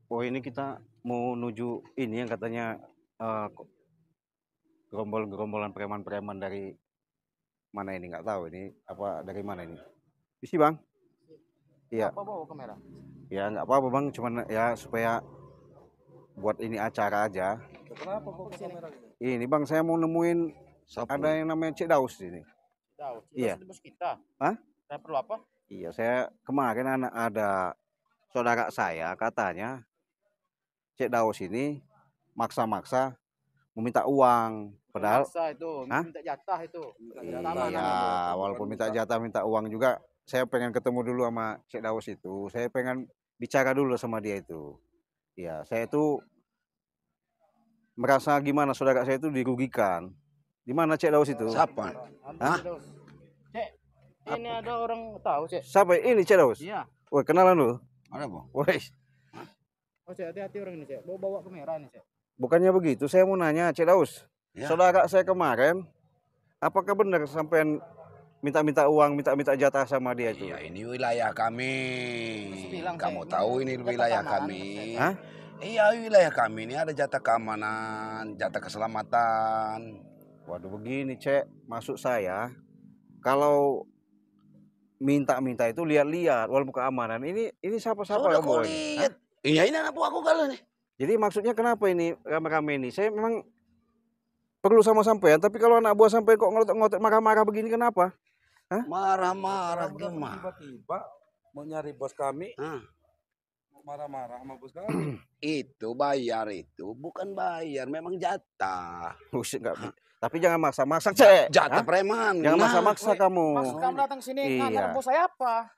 Oh ini kita mau nuju ini yang katanya eh, gerombol-gerombolan preman-preman dari mana ini nggak tahu ini apa dari mana ini. Isi bang? Iya. Apa bawa kamera? Ya nggak apa-apa bang, cuman ya supaya buat ini acara aja. Kenapa bawa kamera? Ini bang saya mau nemuin ada yang namanya Cik Daus ini. Daus. Iya. Bos kita. Hah? Saya perlu apa? Iya saya kemarin ada saudara saya katanya Cik Daus ini maksa-maksa meminta uang. Padahal Maksa itu, minta jatah itu. iya, walaupun minta jatah, minta uang juga, saya pengen ketemu dulu sama Cik Daus itu. Saya pengen bicara dulu sama dia itu. Ya, saya itu merasa gimana saudara saya itu dirugikan. Di mana Cik Daus itu? Siapa? Hah? Cek, ini ada orang tahu, Cek. Siapa ini Cik Daus? Iya. Wah, kenalan lu? Ada apa? Woi, Oh, Cek, hati-hati orang ini, Cek. Bawa kamera ini, Cek. bukannya begitu. Saya mau nanya Cik Daus. Ya. Saudara saya kemarin, apakah benar sampai minta-minta uang, minta-minta jatah sama dia itu? Iya, ini wilayah kami. Bilang, Kamu saya, tahu ini wilayah keamanan, kami. Hah? Iya, wilayah kami ini ada jatah keamanan, jatah keselamatan. Waduh begini Cek, maksud saya kalau minta-minta itu lihat-lihat walaupun keamanan. Ini siapa-siapa Sudah kamu kau ini? lihat. Iya, ini anak buahku kalau nih. Jadi maksudnya kenapa ini rame-rame ini? Saya memang perlu sama sampean, tapi kalau anak buah sampean kok ngotot-ngotot marah-marah begini kenapa? Hah? Marah-marah gimana? Tiba-tiba mau nyari bos kami, Hah? marah-marah sama bos kami. Itu bayar itu bukan bayar, memang jatah. Buset, tapi jangan maksa-maksa Cek. Jatah Hah? preman. Jangan Nah, maksa-maksa kamu. Maksud kamu datang sini, Iya. ngantar bos saya apa?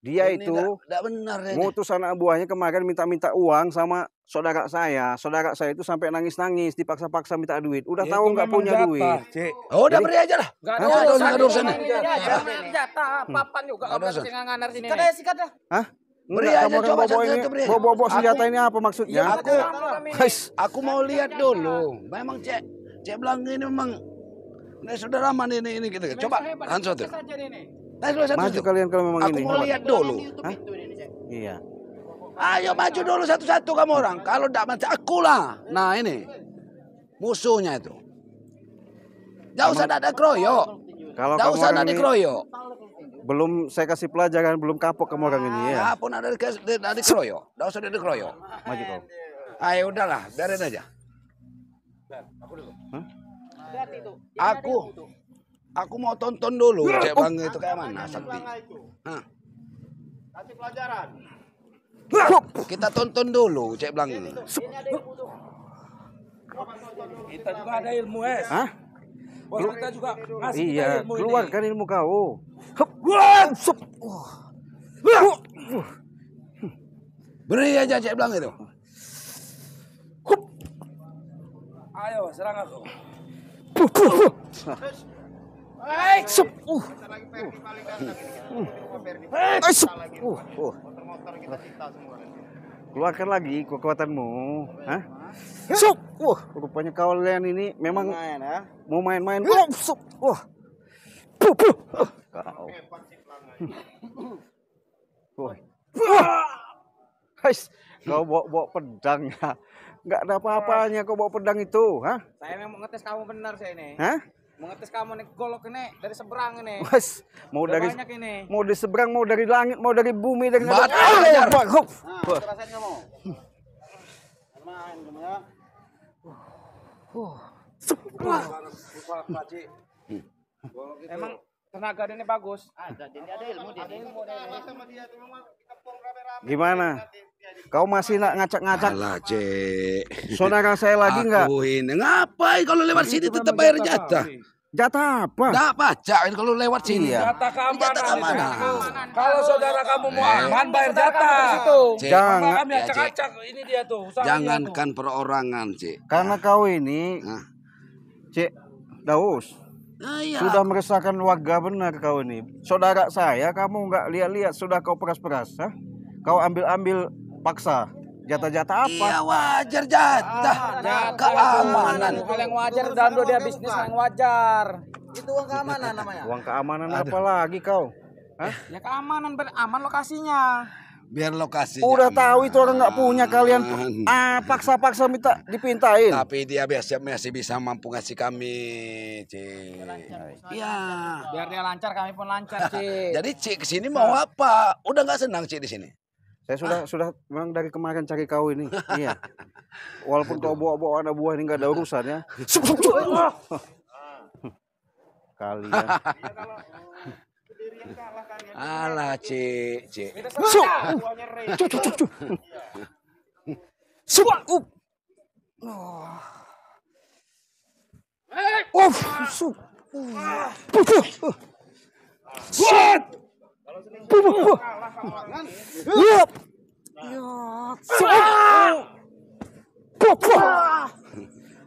Dia ini itu nggak benar ini. ngutus anak buahnya kemarin minta-minta uang sama saudara saya. Saudara saya itu sampai nangis-nangis, dipaksa-paksa minta duit. Udah tahu nggak punya duit. Cek. Oh, udah Jadi- beri aja lah. Enggak ada urusan, ada urusan. Jatah, papan juga. Ada urusan. Kamu ngantar sini. Sikat sikat dah. Hah? Beri Enggak, aja, kamu coba bawa ini, satu beri. bawa senjata ini apa maksudnya? Aku mau lihat dulu. Memang Cek Belang ini memang ini sudah lama ini gitu. Coba Hanso tuh. Maju kalian kalau memang Aku ini. mau lihat dulu. Iya. Ayo maju dulu satu-satu kamu orang. Kalau tidak macam akulah. Nah ini musuhnya itu. Tidak usah ada keroyok. Kalau Tidak kamu usah orang ada ini keroyok. belum saya kasih pelajaran, belum kapok kamu orang ini ya. Apapun ada keroyok. Tidak usah ada keroyok. Maju kau. Ayo udahlah, biarin aja. Hah? Aku mau tonton dulu Cek Belang itu kayak mana sakti. Hah. Kasih pelajaran. Kita tonton dulu Cek Belang ini. Kita juga ada ilmu es. Hah? Bos kita juga ngasih kita Iya, ilmu keluarkan ilmu kau. Beri aja Cek Belang itu. Ayo serang aku. Keluarkan lagi kekuatanmu. Hah? Rupanya kalian ini memang mau main-main. Kau. Kau bawa pedang ya. Nggak ada apa-apanya kau bawa pedang itu, hah? Saya memang ngetes kamu benar saya ini. Hah? Mau ngetes kamu nih golok ini dari seberang ini. Mau Udah dari banyak ini. mau di seberang, mau dari langit, mau dari bumi, dari Bat, ajar. Nah, rasain kamu. Main kamu ya. Emang tenaga dia ini bagus. Ada ilmu dia. Ada ilmu dia. Gimana? Kau masih nak ngacak-ngacak Alah Cek. saudara saya lagi nggak? Aku ini ngapain kalau lewat sini tetap bayar jatah. Jatah apa? Nggak baca kalau lewat sini. Iya. Jatah Jatah keamanan. keamanan. Kalau saudara kamu mau aman bayar jatah. Cek, Jangan. Kami acak-acak ini dia tuh. usaha dia tuh. jangankan perorangan Cek. Karena kau ini, Hah? Cik Daus, Nah, iya. sudah meresahkan warga benar kau ini. Saudara saya, kamu nggak lihat-lihat sudah kau peras-peras, hah? Kau ambil-ambil paksa. Jatah-jatah apa? Iya wajar jatah. Keamanan. Hal yang wajar dan dia bisnis yang wajar. Itu uang keamanan namanya. Uang keamanan apa lagi kau? Hah? Ya keamanan, aman lokasinya. Biar lokasi. Udah tahu itu orang nggak punya, kalian paksa-paksa minta dipintain. Tapi dia biasa masih bisa mampu ngasih kami, Cik. Iya. Biar dia lancar, kami pun lancar, Cik. Jadi Cik kesini mau apa? Udah nggak senang Cik di sini? Saya sudah memang dari kemarin cari kau ini. Iya. Walaupun kau bawa-bawa anak buah ini nggak ada urusannya. Kalian. Alah, Cik.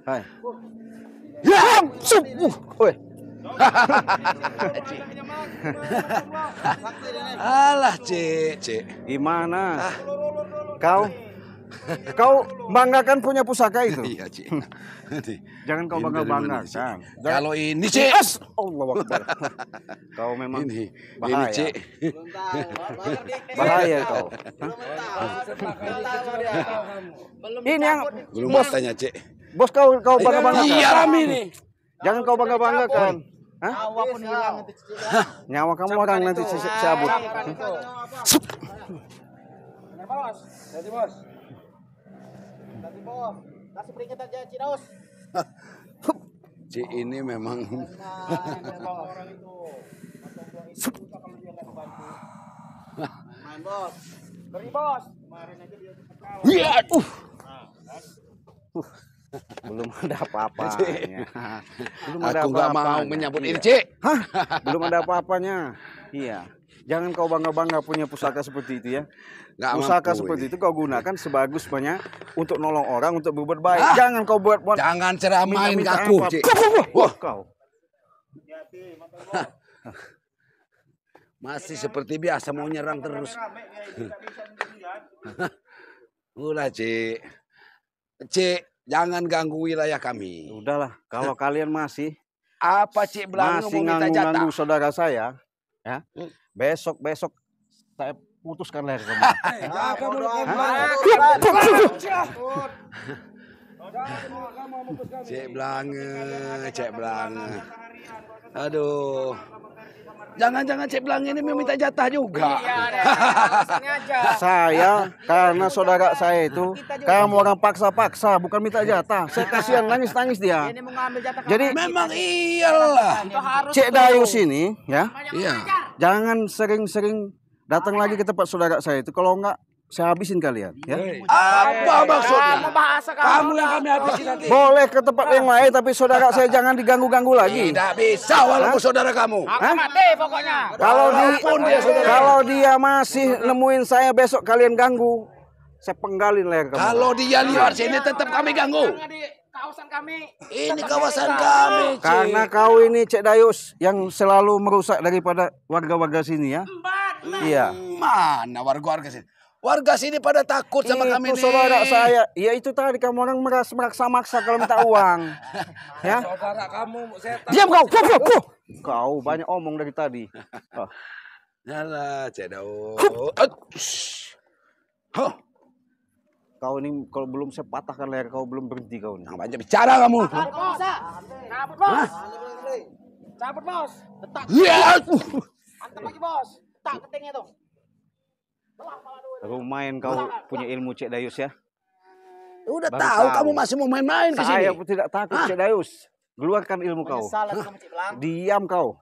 Hai. Alah, Cik. Gimana? Kau banggakan punya pusaka itu? Iya, Cik. Jangan kau bangga-banggakan. Kalau ini, Cik. Allah Akbar. Kau memang Ini bahaya. Cik. Bahaya kau. Ini yang Belum bos, tanya, Cik. bos kau bangga-banggakan. Iya, kami nih. Jangan kau bangga-banggakan. Hah? Nyawa pun hilang nanti. Nyawa kamu orang nanti cabut. Bos. Jadi bos. Tadi bos. Kasih peringatan aja Cidaus. Cik ini memang Main bos. Beri bos. Kemarin aja dia ketawa. iya. Belum ada apa-apanya. Belum ada Aku nggak mau apa-apanya. menyambut ini, Iya. Cik. Hah? Belum ada apa-apanya. Iya. Jangan kau bangga-bangga punya pusaka seperti itu ya. Nggak Pusaka mampu, seperti ini. itu kau gunakan sebagusnya untuk nolong orang, untuk berbuat baik. Jangan kau buat Jangan ceramain ke minta-minta aku, apa. Cik. Wah, kau. Masih seperti biasa mau nyerang terus. Ulah, Cik. Cik, jangan ganggu wilayah kami. Udahlah, kalau kalian masih Apa Cik bilang mau minta jatah? nganggu-nganggu saudara saya, ya. Besok saya putuskan leher kamu. Cik Blange. Aduh. Jangan-jangan Cik Blange ini mau minta jatah juga. Saya karena saudara saya itu kamu orang paksa-paksa, bukan minta jatah. Saya kasihan nangis-nangis dia. Ini mau ngambil jatah kamu. Jadi Memang iyalah. Itu harus. Cik Dayus ini ya, Iya. jangan sering-sering datang lagi ke tempat saudara saya itu. Kalau enggak saya habisin kalian ya. Apa maksudnya? Kamu bahasa Kamu yang kami habisin nanti. Boleh ke tempat yang lain tapi saudara saya jangan diganggu-ganggu lagi. Tidak bisa walaupun saudara kamu. Aku mati pokoknya. Kalau dia masih nemuin saya besok kalian ganggu, saya penggalin leher kamu. Kalau dia lihat sini tetap kami ganggu. Di kawasan kami. Ini kawasan kami, Cik. Karena kau ini Cik Dayus yang selalu merusak daripada warga-warga sini ya. Iya. Mana warga-warga sini? Warga sini pada takut sama kami Itu nih. saudara saya. Ya itu tadi kamu orang meraksa-maksa kalau minta uang. Ya. Saudara kamu setan. Diam kau. Puh. Kau banyak omong dari tadi. Oh. Yalah, Cik Daud. Kau ini kalau belum saya patahkan leher kau belum berhenti kau ini. Yang banyak bicara kamu. Cabut bos. Cabut bos. Tetak. Iya. Antem lagi bos. Tetak ketingnya tuh. Lumayan kau punya ilmu Cik Dayus ya. Udah Baru tahu tahu. kamu masih mau main-main ke sini. Saya pun tidak takut Cik Dayus. Keluarkan ilmu kau. Salah kamu Cik Blang. Diam kau.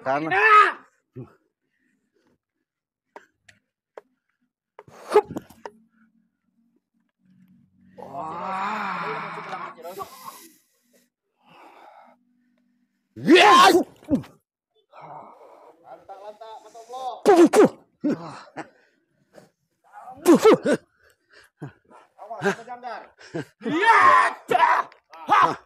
Karena Yes.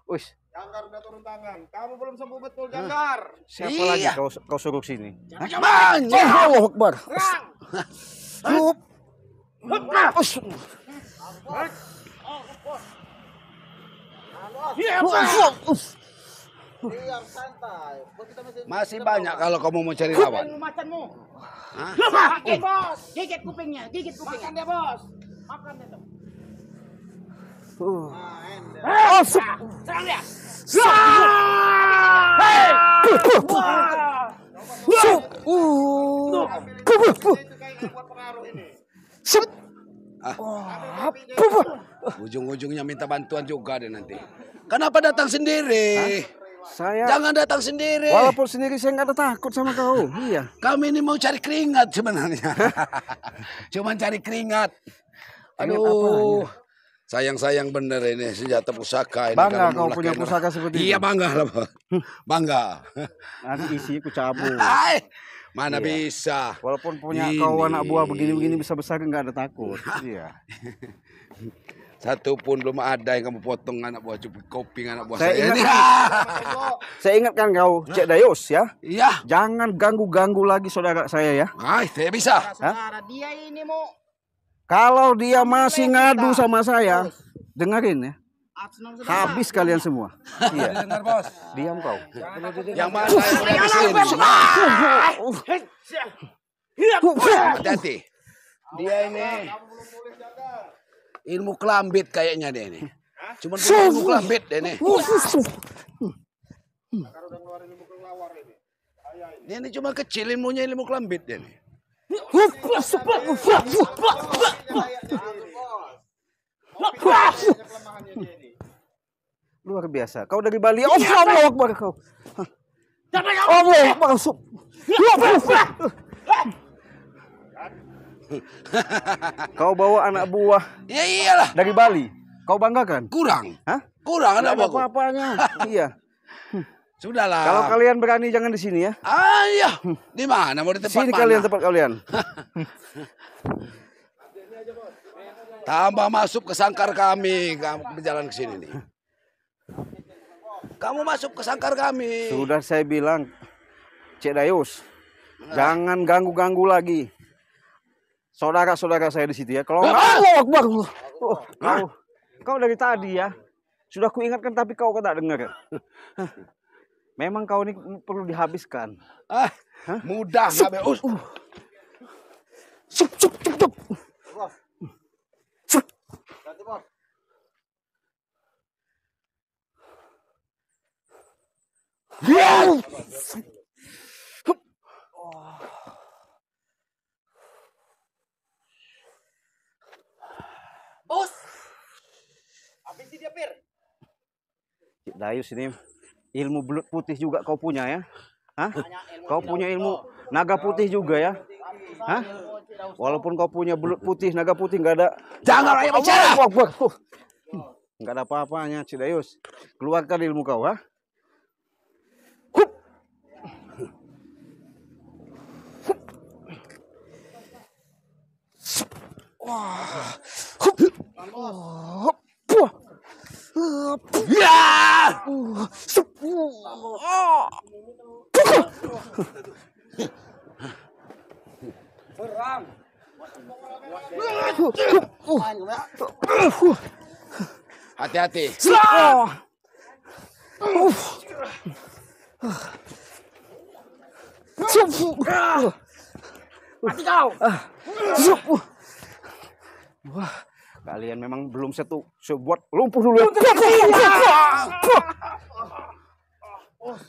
Wis, Janggar udah turun tangan. Kamu belum sembuh betul Janggar. siapa lagi kau suruh sini? Banyak. Allahu Akbar. Hup. Masih banyak kalau kamu mau cari lawan. Macanmu. Hah? Makan bos. Gigit kupingnya. Makan dia bos. Makan dia tuh. Serang dia. Ujung-ujungnya minta bantuan juga deh nanti. Kenapa datang sendiri? Saya Jangan datang sendiri. walaupun sendiri saya nggak ada takut sama kau. Iya. Kami ini mau cari keringat sebenarnya. Cuman cari keringat. Keringat Aduh. Sayang-sayang bener ini senjata pusaka ini. Bangga kalau kau mau punya lakukan pusaka orang. seperti Iya itu. bangga lah. Bang. Bangga. Nanti isinya ku cabut. Hai, mana Iya. bisa. Walaupun punya Ini. kau anak buah begini-begini besar-besar nggak ada takut. Iya. Satu pun belum ada yang kamu potong anak buah cupik kopi anak buah Saya saya. ingat- Ini. Saya ingatkan kau, Cek Dayos ya. Iya. Jangan ganggu-ganggu lagi saudara saya ya. Hai, saya bisa. Saudara dia ini mau Kalau dia masih ngadu sama saya, dengerin ya. atas nama saudara. Habis kalian semua. Iya. Dengar bos. Diam kau. Yang mana yang udah habisin? Hati-hati. Dia ini ilmu kelambit kayaknya dia ini. Cuman punya ilmu kelambit dia ini. Dia ini cuma kecil ilmunya ilmu kelambit dia ini. Luar biasa. Kau dari Bali. Oh, Allah Akbar kau. Allah Akbar. Kau bawa anak buah Ya iyalah. dari Bali. Kau banggakan? Kurang. Hah? Kurang Nggak ada ada apa-apa. apa-apanya. Iya. Sudahlah. Kalau kalian berani jangan di sini ya. Iya. Di mana? Mau di tempat Sini mana? kalian tempat kalian. Tambah masuk ke sangkar kami. Kamu berjalan ke sini nih. Kamu masuk ke sangkar kami. Sudah saya bilang, Cek Dayus, jangan ganggu-ganggu lagi. Saudara-saudara saya di situ ya. Kalau nggak, Allah Akbar. Oh, kau dari tadi ya. Sudah kuingatkan tapi kau tak dengar. Memang kau ini perlu dihabiskan. Mudah nggak beus. Sup, sup, sup, sup. Sup. Ya. Bos. Habis dia pir. Cik Dayus ini ilmu belut putih juga kau punya ya? Hah? Kau punya ilmu naga putih juga ya? Hah? Walaupun kau punya belut putih, naga putih nggak ada. Jangan banyak bicara. Allahu Akbar. Nggak ada apa-apanya, Cik Dayus. Keluarkan ilmu kau, ha? Hup. Wah. Hup. Hup. Puh. Ya. Sup. Ah. Serang. Hati-hati. Ah. Sup. Mati kau. Sup. Wah, kalian memang belum sebuat lumpuh dulu ya.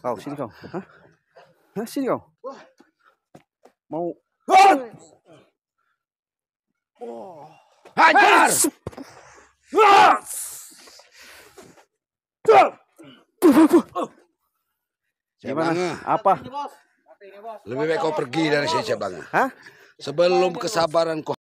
Kau sini kau. Hah? Hah, sini kau. Mau Hajar. gimana? Apa? Lebih baik kau pergi dari sini, Bang. Hah? Sebelum kesabaranku